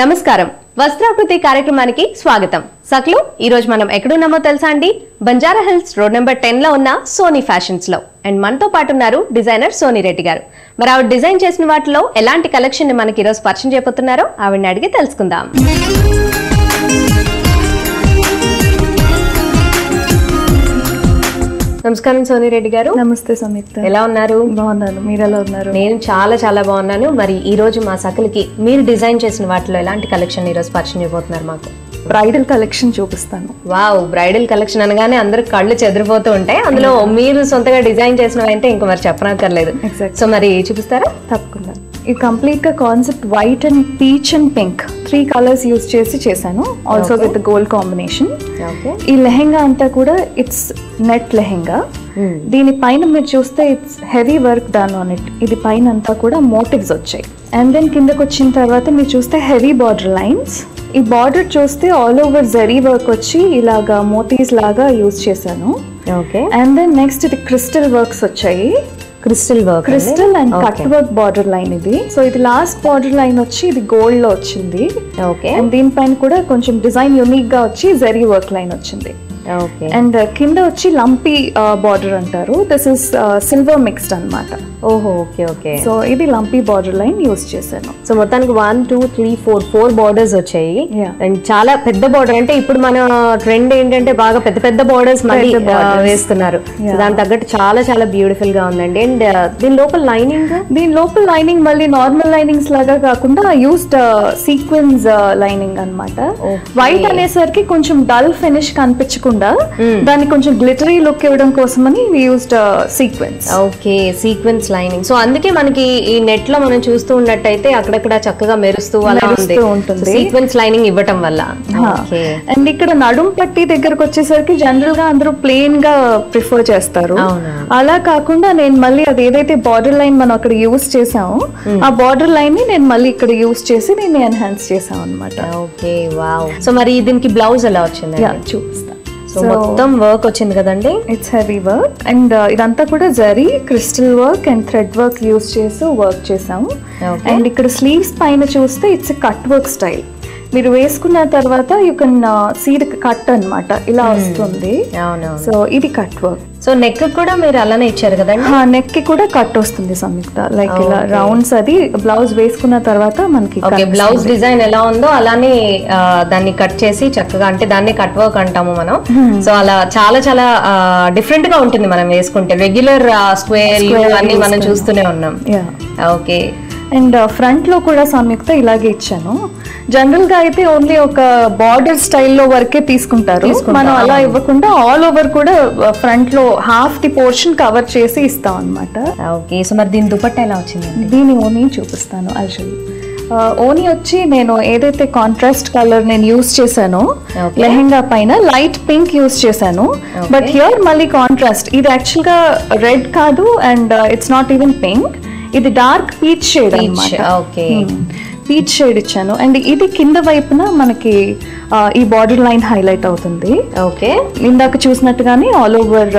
నమస్కారం, వస్త్రాకృతి కార్యక్రమానికి స్వాగతం. సక్లు, ఈ రోజు మనం ఎక్కడున్నామో తెలుసా అండి? బంజారా హిల్స్ రోడ్ నెంబర్ 10 లో ఉన్న సోనీ ఫ్యాషన్స్ లో. అండ్ మనతో పాటు ఉన్నారు డిజైనర్ సోనీ రెడ్డి గారు. మరి ఆవిడ డిజైన్ చేసిన వాటిలో ఎలాంటి కలెక్షన్ ని మనకి ఈరోజు పరిచయం చేయబోతున్నారో ఆవిడని అడిగి తెలుసుకుందాం. నమస్కారం సోనీ రెడ్డి గారు. నమస్తే సంయుక్త, ఎలా ఉన్నారు? బాగున్నాను, మీరు ఎలా ఉన్నారు? నేను చాలా చాలా బాగున్నాను. మరి ఈ రోజు మా సకలకి మీరు డిజైన్ చేసిన వాటిలో ఎలాంటి కలెక్షన్ ఈ రోజు పరిచయం చేయబోతున్నారు మాకు? బ్రైడల్ కలెక్షన్ చూపిస్తాను. వావ్, బ్రైడల్ కలెక్షన్ అనగానే అందరు కళ్ళు చెదిరిపోతూ ఉంటాయి. అందులో మీరు సొంతగా డిజైన్ చేసినవి అంటే ఇంకా మరి చెప్పనక్కర్లేదు. Exactly. సో మరి చూపిస్తారా? తప్పకుండా. ఇది కంప్లీట్ గా concept white and peach and pink 3 colours use చేశాను. Also with gold combination. ఈ లెహెంగా అంతా కూడా ఇట్స్ నెట్ లెహెంగా. దీనిపైన మీరు చూస్తే it's heavy work done on it. ఇది పైన అంతా కూడా మోటివ్స్ వచ్చాయి. అండ్ దెన్ కిందకు వచ్చిన తర్వాత మీరు చూస్తే హెవీ బార్డర్ లైన్స్. ఈ బార్డర్ చూస్తే ఆల్ ఓవర్ జరీ వర్క్ వచ్చి ఇలాగా మోతీస్ లాగా యూజ్ చేశాను. ఓకే. అండ్ దెన్ నెక్స్ట్ ఇది క్రిస్టల్ వర్క్స్ వచ్చాయి. Crystal and cut work border line ఇది. సో ఇది లాస్ట్ బార్డర్ లైన్ వచ్చి ఇది గోల్డ్ లో వచ్చింది. ఓకే. అండ్ దీనిపైన కూడా కొంచెం డిజైన్ యూనిక్ గా వచ్చి జరీ వర్క్ లైన్ వచ్చింది. ఓకే అండ్ కింద వచ్చి లంపీ బార్డర్ అంటారు. దిస్ ఇస్ సిల్వర్ మిక్స్డ్ అన్నమాట. ఓహో ఓకే ఓకే. సో ఇది లంపీ బార్డర్ లైన్ యూస్ చేశాను. సో మొత్తానికి 1 2 3 4 బార్డర్స్ వచ్చాయి. Yeah. అండ్ చాలా పెద్ద బార్డర్, అంటే ఇప్పుడు మన ట్రెండ్ ఏంటంటే బాగా పెద్ద పెద్ద బార్డర్స్ మళ్ళీ వేస్తున్నారు. దాని తగ్గట్టు చాలా చాలా బ్యూటిఫుల్ గా ఉందండి. అండ్ దీని లోపల లైనింగ్ మళ్ళీ నార్మల్ లైనింగ్స్ లాగా కాకుండా యూస్డ్ సీక్వెన్స్ లైనింగ్ అన్నమాట. వైట్ అనేసరికి కొంచెం డల్ ఫినిష్ కనిపించకుండా దానికి కొంచెం గ్లిటరీ లుక్ ఇవ్వడం కోసమని used sequence. Okay, sequence lining. So అందుకే మనకి ఈ నెట్ లో మనం చూస్తూ ఉన్నట్టయితే అక్కడక్కడ చక్కగా మెరుస్తూ అలా ఉంటుంది సీక్వెన్స్ లైనింగ్ ఇవ్వటం వల్ల. అండ్ ఇక్కడ నడుం పట్టి దగ్గరకు వచ్చేసరికి జనరల్ గా అందరూ ప్లెయిన్ గా ప్రిఫర్ చేస్తారు. అలా కాకుండా నేను మళ్ళీ అది ఏదైతే బార్డర్ లైన్ మనం అక్కడ యూస్ చేసామో ఆ బార్డర్ లైన్ ని నేను మళ్ళీ ఇక్కడ యూస్ చేసి నేను ఎన్హాన్స్ చేసాం అనమాట. Okay wow. సో మరి దీనికి బ్లౌజ్ ఎలా వచ్చింది? చూపిస్తా. సో మొత్తం వర్క్ వచ్చింది కదండి. ఇట్స్ హెవీ వర్క్ అండ్ ఇదంతా కూడా zari crystal work and thread work use చేసి వర్క్ చేసాము. అండ్ ఇక్కడ స్లీవ్స్ పైన చూస్తే ఇట్స్ కట్ వర్క్ స్టైల్. మీరు వేసుకున్న తర్వాత you can see the cut అన్నమాట, ఇలా వస్తుంది. సో ఇది కట్ వర్క్. సో నెక్ కూడా మీరు అలానే ఇచ్చారు కదండి? నెక్ కి కూడా కట్ వస్తుంది సంయుక్త, లైక్ ఇలా రౌండ్స్. అది బ్లౌజ్ వేసుకున్న తర్వాత మనకి బ్లౌజ్ డిజైన్ ఎలా ఉందో అలానే దాన్ని కట్ చేసి చక్కగా, అంటే దాన్ని కట్ వర్క్ అంటాము మనం. సో అలా చాలా చాలా డిఫరెంట్ గా ఉంటుంది మనం వేసుకుంటే. రెగ్యులర్ స్క్వేర్ అన్ని మనం చూస్తూనే ఉన్నాం. ఓకే. అండ్ ఫ్రంట్ లో కూడా సంయుక్త ఇలాగే ఇచ్చాను. జనరల్ గా అయితే ఓన్లీ ఒక బార్డర్ స్టైల్లో వరకే తీసుకుంటారు. మనం అలా ఇవ్వకుండా ఆల్ ఓవర్ కూడా ఫ్రంట్ లో హాఫ్ ది పోర్షన్ కవర్ చేసి ఇస్తాం అన్నమాట. ఓకే. సో మరి దీని దుపట్టా ఎలా వచ్చింది? దీని ఓని చూపిస్తాను. ఓని వచ్చి నేను ఏదైతే కాంట్రాస్ట్ కలర్ నేను యూస్ చేశానో లెహెంగా పైన లైట్ పింక్ యూస్ చేశాను. బట్ హియర్ మళ్ళీ కాంట్రాస్ట్. ఇది యాక్చువల్ గా రెడ్ కాదు and it's not even pink, ఇది డార్క్ పీచ్ షేడ్ అన్నమాట. ఓకే, పీచ్ షేడ్ ఇచ్చాను. అండ్ ఇది కింద వైపున మనకి ఈ బార్డర్ లైన్ హైలైట్ అవుతుంది. ఓకే, ఇందాక చూసినట్టుగానే ఆల్ ఓవర్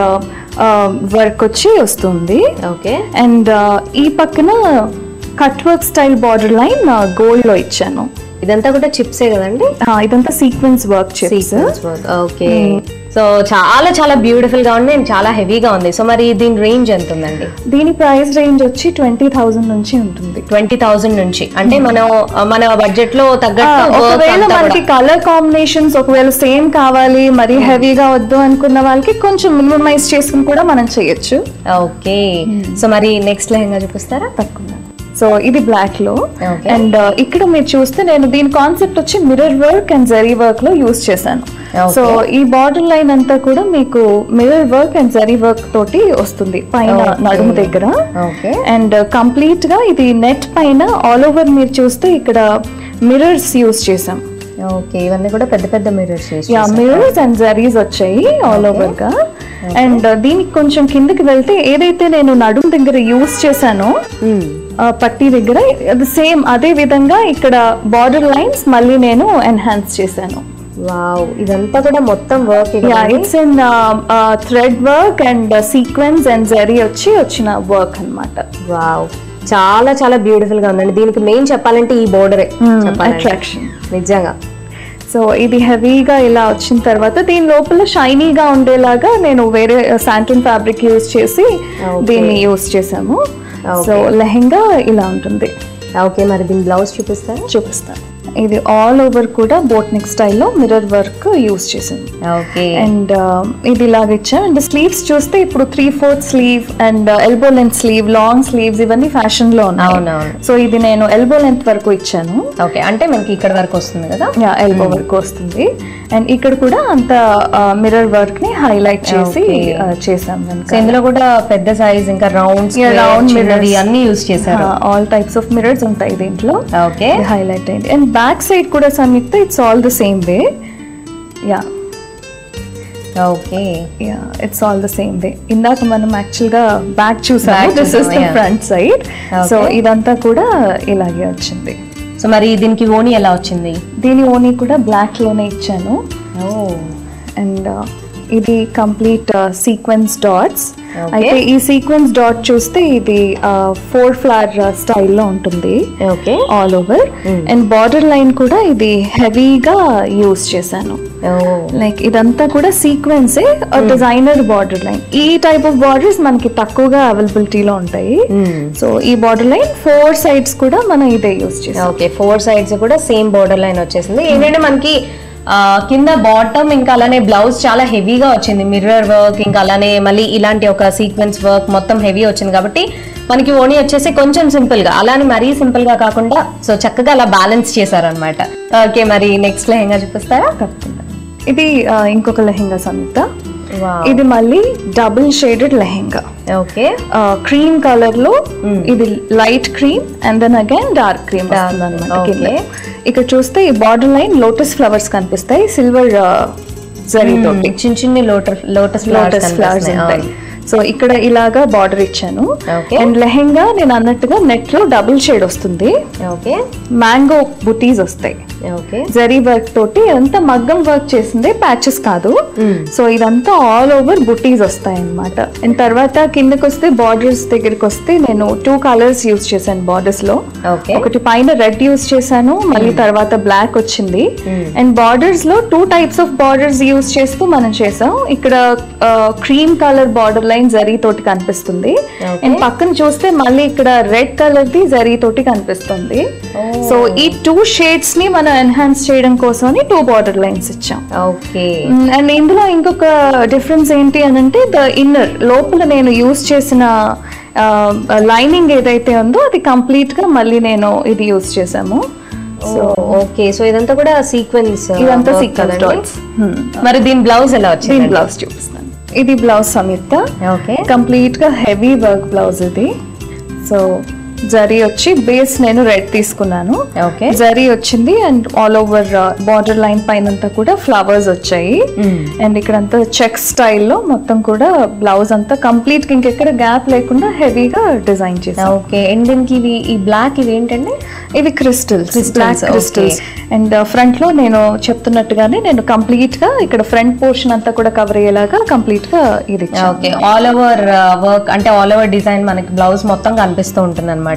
వర్క్ వచ్చి వస్తుంది. ఓకే. అండ్ ఈ పక్కన cut work style border line gold లో ఇచ్చాను. ఇదంతా కూడా చిప్సే కదండి? ఇదంతా sequence work chips. Okay. So చాలా చాలా బ్యూటిఫుల్ గా ఉంది అండ్ చాలా హెవీగా ఉంది. సో మరి దీని రేంజ్ ఎంత ఉందండి? దీని ప్రైస్ రేంజ్ వచ్చి 20,000 నుంచి ఉంటుంది. 20,000 నుంచి అంటే మన బడ్జెట్ లో తగ్గట్టు. ఒకవేళ మనకి కలర్ కాంబినేషన్స్ ఒకవేళ సేమ్ కావాలి, మరి హెవీగా వద్దు అనుకున్న వాళ్ళకి కొంచెం మినిమైజ్ చేసుకుని కూడా మనం చేయొచ్చు. ఓకే. సో మరి నెక్స్ట్ లెహంగా చూపిస్తారా? తక్కువ. సో ఇది బ్లాక్ లో. అండ్ ఇక్కడ మీరు చూస్తే నేను దీని కాన్సెప్ట్ వచ్చి mirror work and zari work లో యూస్ చేశాను. సో ఈ బార్డర్ లైన్ అంతా కూడా మీకు mirror work and zari work తోటి వస్తుంది పైన నడుము దగ్గర. అండ్ కంప్లీట్ గా ఇది నెట్ పైన ఆల్ ఓవర్ మీరు చూస్తే ఇక్కడ మిర్రర్స్ యూస్ చేసాం. ఓకే, ఇవన్నీ కూడా పెద్ద పెద్ద మిర్రర్స్. మిర్రర్స్ అండ్ జరీస్ వచ్చాయి ఆల్ ఓవర్ గా. అండ్ దీనికి కొంచెం కిందకి వెళ్తే ఏదైతే నేను నడుము దగ్గర యూస్ చేశానో పట్టీ దగ్గర అది సేమ్ అదే విధంగా ఇక్కడ బార్డర్ లైన్స్ మళ్ళీ నేను ఎన్హాన్స్ చేశాను. వావ్, ఇదంతా కూడా మొత్తం work. It's in thread work and sequence and zari వచ్చిన వర్క్ అన్నమాట. వావ్, చాలా చాలా బ్యూటిఫుల్ గా ఉందండి. దీనికి మెయిన్ చెప్పాలంటే ఈ బోర్డరే అట్రాక్షన్ నిజంగా. సో ఇది హెవీగా ఇలా వచ్చిన తర్వాత దీని లోపల షైనీగా ఉండేలాగా నేను వేరే శాంటన్ ఫ్యాబ్రిక్ యూస్ చేసి దీన్ని యూస్ చేసాము. సో లెహెంగా ఇలా ఉంటుంది. ఓకే, మరి దీని బ్లౌజ్ చూపిస్తాను. ఇది ఆల్ ఓవర్ కూడా బోట్ నెక్ స్టైల్లో మిర్రర్ వర్క్ యూస్ చేసాను. ఓకే. అండ్ ఇది ఇలాగ ఇచ్చాను. అండ్ స్లీవ్స్ చూస్తే ఇప్పుడు 3/4 slew and elbow length slew, long sleeves ఇవన్నీ ఫ్యాషన్ లో ఉన్నాయి. సో ఇది నేను ఎల్బో లెంత్ వరకు ఇచ్చాను. ఓకే, అంటే మనకి ఇక్కడ వరకు వస్తుంది కదా? ఎల్బో వరకు వస్తుంది. అండ్ ఇక్కడ కూడా అంత మిర్రర్ వర్క్ ని హైలైట్ చేసి చేసాం. ఇందులో కూడా పెద్ద సైజ్ ఇంకా రౌండ్ మిర్రర్ అన్ని యూస్ చేశారు. ఆల్ టైప్స్ ఆఫ్ మిర్రర్స్ ఉంటాయి దీంట్లో. ఓకే, హైలైట్ అయింది. అండ్ బ్యాక్ సైడ్ కూడా Samyuktha it's all the same way. Okay, it's all the same way. ఇందాక మనం యాక్చువల్ గా బ్యాక్ చూసాము, this is the front side. So ఇదంతా కూడా ఇలాగే వచ్చింది. సో మరి దీనికి ఓని ఎలా వచ్చింది? దీని ఓని కూడా బ్లాక్ లోనే ఇచ్చాను. అండ్ ఇది కంప్లీట్ సీక్వెన్స్ డాట్స్. అయితే ఈ సీక్వెన్స్ డాట్ చూస్తే ఇది 4 ఫ్లవర్ స్టైల్లో ఉంటుంది all over. And border line కూడా ఇది హెవీగా యూస్ చేశాను. లైక్ ఇదంతా కూడా సీక్వెన్సే, డిజైనర్ బార్డర్ లైన్. ఈ టైప్ ఆఫ్ బార్డర్స్ మనకి తక్కువగా అవైలబిలిటీలో ఉంటాయి. సో ఈ బార్డర్ లైన్ 4 సైడ్స్ కూడా మనం ఇదే యూస్ చేసాం. ఓకే, 4 సైడ్స్ కూడా సేమ్ బార్డర్ లైన్ వచ్చేసింది. ఏంటంటే మనకి కింద బాటమ్ ఇంకా అలానే బ్లౌజ్ చాలా హెవీగా వచ్చింది, మిర్రర్ వర్క్ ఇంకా అలానే మళ్ళీ ఇలాంటి ఒక సీక్వెన్స్ వర్క్ మొత్తం హెవీ వచ్చింది. కాబట్టి మనకి ఓణి వచ్చేసి కొంచెం సింపుల్ గా, అలానే మరీ సింపుల్ గా కాకుండా సో చక్కగా అలా బ్యాలెన్స్ చేశారనమాట. ఓకే, మరి నెక్స్ట్ లెహంగా చూపిస్తారా? తప్పకుండా. ఇది ఇంకొక లెహంగా సంయుక్త. ఇది మళ్ళీ double shaded lehenga. Okay, cream colour లో ఇది light cream and then again dark cream అనమాట. ఇక్కడ చూస్తే ఈ బార్డర్ లైన్ లోటస్ ఫ్లవర్స్ కనిపిస్తాయి, సిల్వర్ జరీ తోటి చిన్న చిన్న లోటస్ ఫ్లవర్స్ ఉంటాయి. సో ఇక్కడ ఇలాగా బార్డర్ ఇచ్చాను. అండ్ లెహంగా నేను అన్నట్టుగా నెట్ లో డబుల్ షేడ్ వస్తుంది. ఓకే, మ్యాంగో బుటీస్ వస్తాయి. ఓకే, జరీ వర్క్ తోటి ఇదంతా మగ్గం వర్క్ చేసిందే, ప్యాచెస్ కాదు. సో ఇదంతా ఆల్ ఓవర్ బుటీస్ వస్తాయి అన్నమాట. అండ్ తర్వాత కిందకి వస్తే బార్డర్స్ దగ్గరికి వస్తే నేను 2 కలర్స్ యూజ్ చేశాను బార్డర్స్ లో. ఒకటి పైన రెడ్ యూజ్ చేశాను, మళ్ళీ తర్వాత బ్లాక్ వచ్చింది. అండ్ బార్డర్స్ లో 2 టైప్స్ ఆఫ్ బార్డర్స్ యూజ్ చేస్తూ మనం చేసాం. ఇక్కడ cream colour border line zari తోటి కనిపిస్తుంది. అండ్ పక్కన చూస్తే మళ్ళీ ఇక్కడ రెడ్ కలర్ ది జరీ తోటి కనిపిస్తుంది. సో ఈ 2 షేడ్స్ ని మనం ఎన్హాన్స్ చేయడం కోసం 2 బార్డర్ లైన్స్ ఇచ్చాం. ఓకే, అండ్ ఇందులో ఇంకొక డిఫరెన్స్ ఏంటి అని అంటే ద ఇన్నర్ లోపల నేను యూజ్ చేసిన లైనింగ్ ఏదైతే ఉందో అది కంప్లీట్ గా మళ్ళీ నేను ఇది యూజ్ చేసాము. సో ఓకే, సో ఇదంతా కూడా సీక్వెన్స్, ఇదంతా సీక్వెన్స్ డాట్స్. మరి దీని బ్లౌజ్ ఎలా వచ్చింది? దీని బ్లౌజ్ చూపిస్తాను. ఇది బ్లౌజ్ సంయుక్త. ఓకే, కంప్లీట్ గా హెవీ వర్క్ బ్లౌజ్ ఇది. సో జరీ వచ్చి బేస్ నేను రెడ్ తీసుకున్నాను. జరీ వచ్చింది and all over border line పైన కూడా ఫ్లవర్స్ వచ్చాయి. అండ్ ఇక్కడ అంతా చెక్ స్టైల్లో మొత్తం కూడా బ్లౌజ్ అంతా కంప్లీట్ గా ఇంకెక్కడ గ్యాప్ లేకుండా హెవీగా డిజైన్ చేసాం. ఓకే, అండ్ దీనికి ఇవి ఈ బ్లాక్ ఇవి ఏంటంటే ఇవి crystals, black crystals. And front లో నేను చెప్తున్నట్టుగానే నేను కంప్లీట్ గా ఇక్కడ ఫ్రంట్ పోర్షన్ అంతా కూడా కవర్ అయ్యేలాగా కంప్లీట్ గా ఇది. ఓకే, ఆల్ ఓవర్ వర్క్ అంటే ఆల్ ఓవర్ డిజైన్ మనకి బ్లౌజ్ మొత్తం కనిపిస్తూ ఉంటుంది అనమాట.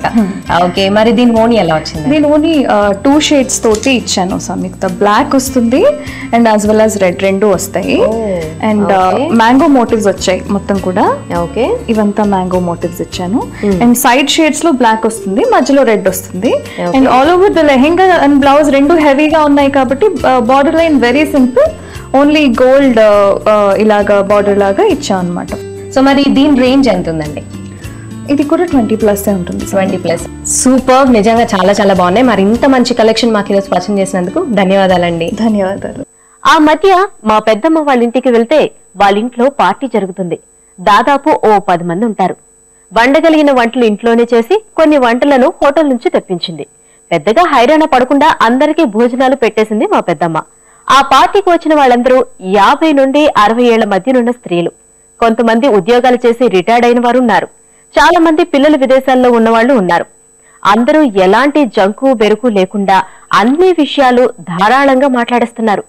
ఓకే, మరి దీని ఓణి ఎలా వచ్చింది? దీని ఓణి 2 షేడ్స్ తోటి ఇచ్చాను సంయుక్త. బ్లాక్ వస్తుంది and as well as red, రెండు వస్తాయి. అండ్ మ్యాంగో మోటివ్స్ వచ్చాయి మొత్తం కూడా. ఓకే, ఇవంతా మ్యాంగో మోటివ్స్ ఇచ్చాను. అండ్ సైడ్ షేడ్స్ లో బ్లాక్ వస్తుంది, మధ్యలో రెడ్ వస్తుంది. And all over the lehenga and blouse రెండు హెవీగా ఉన్నాయి కాబట్టి border line very simple, only gold ఇలాగా బార్డర్ లాగా ఇచ్చాం అనమాట. సో మరి దీని రేంజ్ ఎంత ఉందండి? ఇది కూడా 20+ ఉంటుంది. 20+. సూపర్, నిజంగా చాలా చాలా బాగున్నాయి. మరి ఇంత మంచి కలెక్షన్ మాకు ఈరోజు పరిచయం చేసినందుకు ధన్యవాదాలండి. ధన్యవాదాలు. ఆ మధ్య మా పెద్దమ్మ వాళ్ళ ఇంటికి వెళ్తే వాళ్ళ ఇంట్లో పార్టీ జరుగుతుంది. దాదాపు ఓ 10 మంది ఉంటారు. వండగలిగిన వంటలు ఇంట్లోనే చేసి కొన్ని వంటలను హోటల్ నుంచి తెప్పించింది. పెద్దగా హైరాణ పడకుండా అందరికీ భోజనాలు పెట్టేసింది మా పెద్దమ్మ. ఆ పార్టీకి వచ్చిన వాళ్ళందరూ 50 నుండి 60 ఏళ్ల మధ్యనున్న స్త్రీలు. కొంతమంది ఉద్యోగాలు చేసి రిటైర్డ్ అయిన వారు ఉన్నారు. చాలా మంది పిల్లలు విదేశాల్లో ఉన్నవాళ్లు ఉన్నారు. అందరూ ఎలాంటి జంకు బెరుకు లేకుండా అన్ని విషయాలు ధారాళంగా మాట్లాడేస్తున్నారు.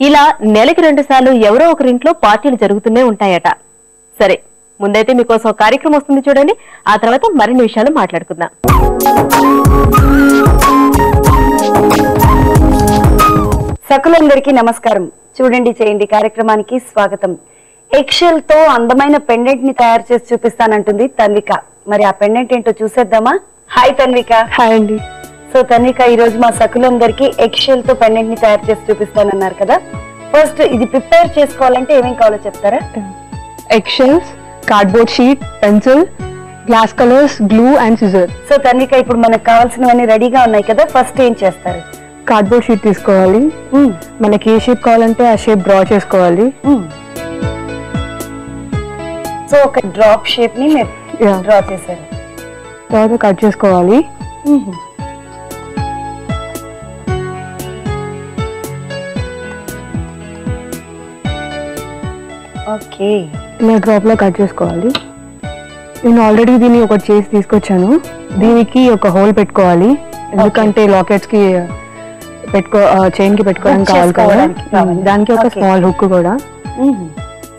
ఇలా నెలకి 2 సార్లు ఎవరో ఒకరింట్లో పార్టీలు జరుగుతూనే ఉంటాయట. సరే, ముందైతే మీకోసం కార్యక్రమం వస్తుంది చూడండి. ఆ తర్వాత మరిన్ని విషయాలు మాట్లాడుకుందాం. సకులందరికీ నమస్కారం. చూడండి చేయండి కార్యక్రమానికి స్వాగతం. ఎక్షెల్ తో అందమైన పెండెంట్ ని తయారు చేసి చూపిస్తానంటుంది తన్విక. మరి ఆ పెండెంట్ ఏంటో చూసేద్దామా? హాయ్ తన్విక. హాయ్ అండి. సో తన్విక, ఈ రోజు మా సకులందరికీ ఎక్షెల్ తో పెండెంట్ ని తయారు చేసి చూపిస్తానన్నారు కదా. ఫస్ట్ ఇది ప్రిపేర్ చేసుకోవాలంటే ఏమేం కావాలో చెప్తారా? Eggshells, cardboard sheet, pencil, glass colours, glue and scissor. So Tanvika, ఇప్పుడు మనకు కావాల్సినవన్నీ రెడీగా ఉన్నాయి కదా. ఫస్ట్ ఏం చేస్తారు? కార్డ్బోర్డ్ షీట్ తీసుకోవాలి. మనకి ఏ షేప్ కావాలంటే ఆ షేప్ డ్రా చేసుకోవాలి. సో ఒక డ్రాప్ షేప్ ని మీరు డ్రా చేశారు. తర్వాత కట్ చేసుకోవాలి. ఓకే, ఇలా డ్రాప్ లో కట్ చేసుకోవాలి. నేను ఆల్రెడీ దీన్ని ఒకటి చేసి తీసుకొచ్చాను. దీనికి ఒక హోల్ పెట్టుకోవాలి, ఎందుకంటే లాకెట్స్ కి చైన్ కి పెట్టుకోవడానికి కావాలి కదా. దానికి ఒక స్మాల్ హుక్ కూడా.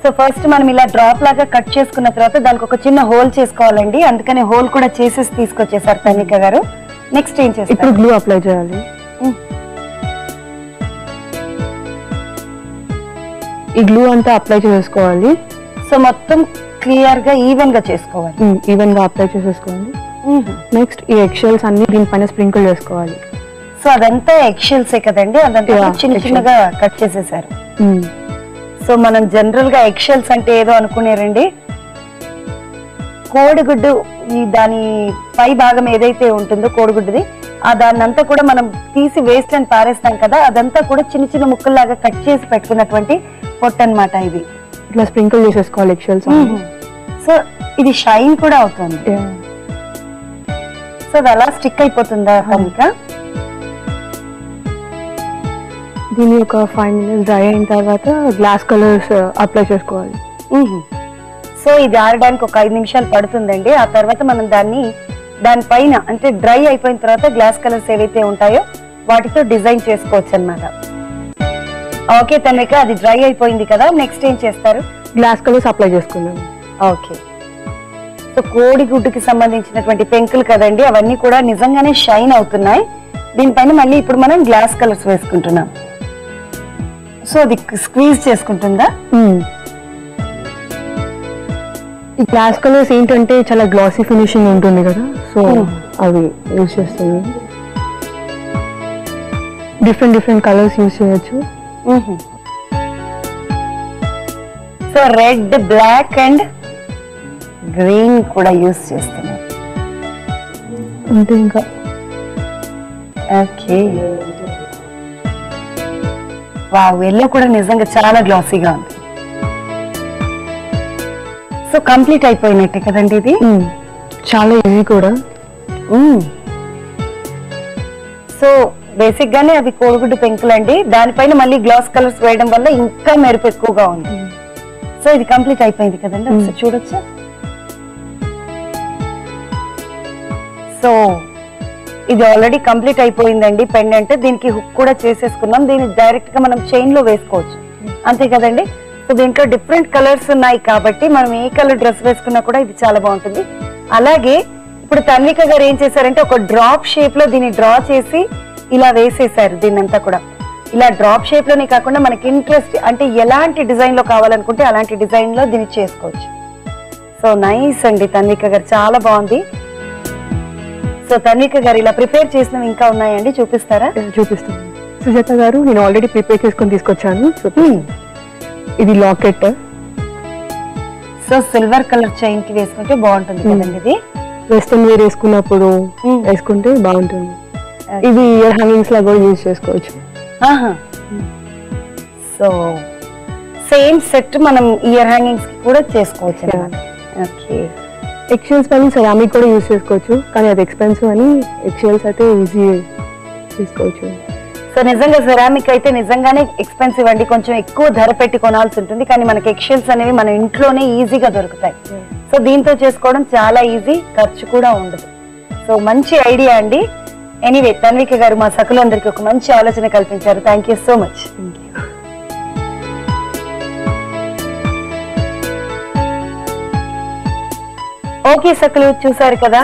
సో ఫస్ట్ మనం ఇలా డ్రాప్ లాగా కట్ చేసుకున్న తర్వాత దానికి ఒక చిన్న హోల్ చేసుకోవాలండి. అందుకని హోల్ కూడా చేసేసి తీసుకొచ్చేసారు తన్విక గారు. నెక్స్ట్ ఏం చేస్తారు? ఇప్పుడు గ్లూ అప్లై చేయాలి. ఈ గ్లూ అంతా అప్లై చేసుకోవాలి. సో మొత్తం క్లియర్ గా ఈవెన్ గా చేసుకోవాలి. ఈవెన్ గా అప్లై చేసేసుకోవాలి. నెక్స్ట్ ఈ ఎగ్షెల్స్ అన్ని దీనిపైన స్ప్రింకిల్ చేసుకోవాలి. సో అదంతా ఎగ్షెల్సే కదండి, అదంతా చిన్న చిన్నగా కట్ చేసేసారు. సో మనం జనరల్ గా ఎగ్షెల్స్ అంటే ఏదో అనుకునేరండి, కోడిగుడ్డు దాని పై భాగం ఏదైతే ఉంటుందో కోడిగుడ్డుది దాన్ని అంతా కూడా మనం తీసి వేస్ట్ అని పారేస్తాం కదా, అదంతా కూడా చిన్న చిన్న ముక్కల్లాగా కట్ చేసి పెట్టుకున్నటువంటి పొట్టు అన్నమాట. ఇది ఇట్లా స్ప్రింకిల్ చేసేసుకోవాలి ఎగ్షెల్స్. సో ఇది షైన్ కూడా అవుతుంది. సో అది అలా స్టిక్ అయిపోతుందా కనుక దీన్ని ఒక 5 minutes డ్రై అయిన తర్వాత గ్లాస్ కలర్స్ అప్లై చేసుకోవాలి. సో ఇది ఆరడానికి ఒక 5 నిమిషాలు పడుతుందండి. ఆ తర్వాత మనం దానిపైన అంటే డ్రై అయిపోయిన తర్వాత గ్లాస్ కలర్స్ ఏవైతే ఉంటాయో వాటితో డిజైన్ చేసుకోవచ్చు అన్నమాట. ఓకే తన్విక, అది డ్రై అయిపోయింది కదా, నెక్స్ట్ ఏం చేస్తారు? గ్లాస్ కలర్స్ అప్లై చేసుకుందాం. ఓకే. సో కోడిగుడ్డుకి సంబంధించినటువంటి పెంకులు కదండి, అవన్నీ కూడా నిజంగానే షైన్ అవుతున్నాయి. దీనిపైన మళ్ళీ ఇప్పుడు మనం గ్లాస్ కలర్స్ వేసుకుంటున్నాం. సో అది స్క్వీజ్ చేసుకుంటుందా? ఈ గ్లాస్ కలర్స్ ఏంటంటే చాలా గ్లాసీ ఫినిషింగ్ ఉంటుంది కదా, సో అవి యూజ్ చేస్తున్నాం. డిఫరెంట్ కలర్స్ యూజ్ చేయొచ్చు. So red, black and green కూడా యూజ్ చేస్తున్నాం అంటే ఇంకా. ఓకే, వావ్, ఎల్లో కూడా నిజంగా చాలా గ్లాసీగా ఉంది. సో కంప్లీట్ అయిపోయినట్టే కదండి ఇది. చాలా ఈజీ కూడా. సో బేసిక్ గానే అది కోడిగుడ్డు పెంకులు అండి, దానిపైన మళ్ళీ గ్లాస్ కలర్స్ వేయడం వల్ల ఇంకా మెరుపు ఎక్కువగా ఉంది. సో ఇది కంప్లీట్ అయిపోయింది కదండి, ఒకసారి చూడొచ్చా? సో ఇది ఆల్రెడీ కంప్లీట్ అయిపోయిందండి పెండెంట్. దీనికి హుక్ కూడా చేసేసుకున్నాం. దీన్ని డైరెక్ట్ గా మనం చైన్ లో వేసుకోవచ్చు, అంతే కదండి. సో దీంట్లో డిఫరెంట్ కలర్స్ ఉన్నాయి కాబట్టి మనం ఏ కలర్ డ్రెస్ వేసుకున్నా కూడా ఇది చాలా బాగుంటుంది. అలాగే ఇప్పుడు తన్విక గారు ఏం చేశారంటే ఒక డ్రాప్ షేప్ లో దీన్ని డ్రా చేసి ఇలా వేసేసారు. దీన్నంతా కూడా ఇలా డ్రాప్ షేప్ లోనే కాకుండా మనకి ఇంట్రెస్ట్ అంటే ఎలాంటి డిజైన్ లో కావాలనుకుంటే అలాంటి డిజైన్ లో దీన్ని చేసుకోవచ్చు. సో నైస్ అండి తన్విక గారు, చాలా బాగుంది. సో తన్విక గారు ఇలా ప్రిపేర్ చేసినవి ఇంకా ఉన్నాయండి, చూపిస్తారా? చూపిస్తాను. సుజాత గారు, నేను ఆల్రెడీ ప్రిపేర్ చేసుకొని తీసుకొచ్చాను. ఇది locket. So silver colour chain కి వేసుకుంటే బాగుంటుంది కదండి. ఇది వెస్టర్న్ వేర్ వేసుకున్నప్పుడు వేసుకుంటే బాగుంటుంది. ఇది ఇయర్ హ్యాంగింగ్స్ లా కూడా యూజ్ చేసుకోవచ్చు. సో సేమ్ సెట్ మనం ఇయర్ హ్యాంగింగ్స్ కి కూడా చేసుకోవచ్చు అన్నమాట. ఓకే. ఎగ్షెల్స్ పైన సెరామిక్ కూడా యూజ్ చేసుకోవచ్చు, కానీ అది ఎక్స్పెన్సివ్ అని ఎగ్షెల్స్ అయితే ఈజీ తీసుకోవచ్చు. సో నిజంగా సెరామిక్ అయితే నిజంగానే ఎక్స్పెన్సివ్ అండి, కొంచెం ఎక్కువ ధర పెట్టి కొనాల్సి ఉంటుంది. కానీ మనకి ఎగ్షెల్స్ అనేవి మన ఇంట్లోనే ఈజీగా దొరుకుతాయి. సో దీంతో చేసుకోవడం చాలా ఈజీ, ఖర్చు కూడా ఉండదు. సో మంచి ఐడియా అండి. ఎనీవే తన్విక గారు మా సకులందరికీ ఒక మంచి ఆలోచన కల్పించారు. Thank you so much. Okay సకులు, చూసారు కదా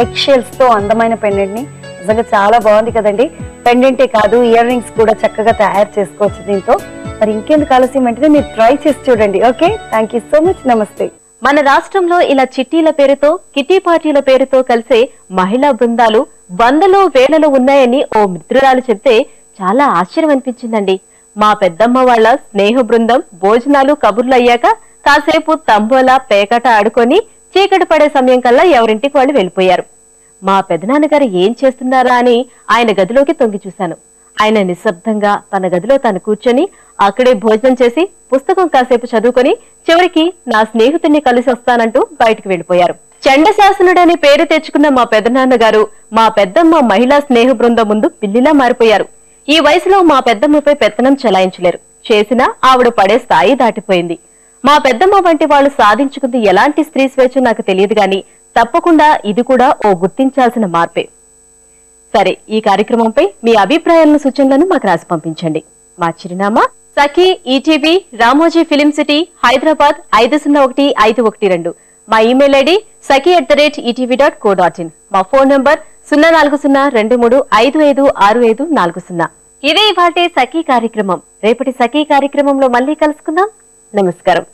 ఎగ్షెల్స్ తో అందమైన పెండెంట్ ని. నిజంగా చాలా బాగుంది కదండి. పెండెంటే కాదు, ఇయర్ రింగ్స్ కూడా చక్కగా తయారు చేసుకోవచ్చు దీంతో. మరి ఇంకెందుకు ఆలస్యం అంటే మీరు ట్రై చేసి చూడండి. Okay, thank you so much. నమస్తే. మన రాష్ట్రంలో ఇలా చిట్టీల పేరుతో కిటీ పార్టీల పేరుతో కలిసే మహిళా బృందాలు వందలో వేలలో ఉన్నాయని ఓ మిత్రురాలు చెప్తే చాలా ఆశ్చర్యం అనిపించిందండి. మా పెద్దమ్మ వాళ్ళ స్నేహ బృందం భోజనాలు కబుర్లు అయ్యాక కాసేపు తంబోలా పేకట ఆడుకొని చీకటి పడే సమయం కల్లా ఎవరింటికి వాళ్ళు వెళ్ళిపోయారు. మా పెదనాన్నగారు ఏం చేస్తున్నారా అని ఆయన గదిలోకి తొంగి చూశాను. ఆయన నిశ్శబ్దంగా తన గదిలో తను కూర్చొని అక్కడే భోజనం చేసి పుస్తకం కాసేపు చదువుకొని చివరికి నా స్నేహితుడిని కలిసి వస్తానంటూ బయటికి వెళ్లిపోయారు. చండశాసనుడని పేరు తెచ్చుకున్న మా పెదనాన్నగారు మా పెద్దమ్మ మహిళా స్నేహ బృందం ముందు పిల్లిలా మారిపోయారు. ఈ వయసులో మా పెద్దమ్మపై పెత్తనం చెలాయించలేరు. చేసినా ఆవిడ పడే స్థాయి దాటిపోయింది. మా పెద్దమ్మ వంటి వాళ్ళు సాధించుకుంది ఎలాంటి స్త్రీ స్వేచ్ఛ నాకు తెలియదు గాని తప్పకుండా ఇది కూడా ఓ గుర్తించాల్సిన మార్పే. సరే, ఈ కార్యక్రమంపై మీ అభిప్రాయాలను సూచనలను మాకు రాసి పంపించండి. మా చిరునామా Sakhi ETV Ramoji film city Hyderabad 501512. మా ఇమెయిల్ ఐడి saki@etv.co.in. మా ఫోన్ నంబర్ 0402355640. ఇదే ఇవాల్టి సఖీ కార్యక్రమం. రేపటి సఖీ కార్యక్రమంలో మళ్ళీ కలుసుకుందాం. నమస్కారం.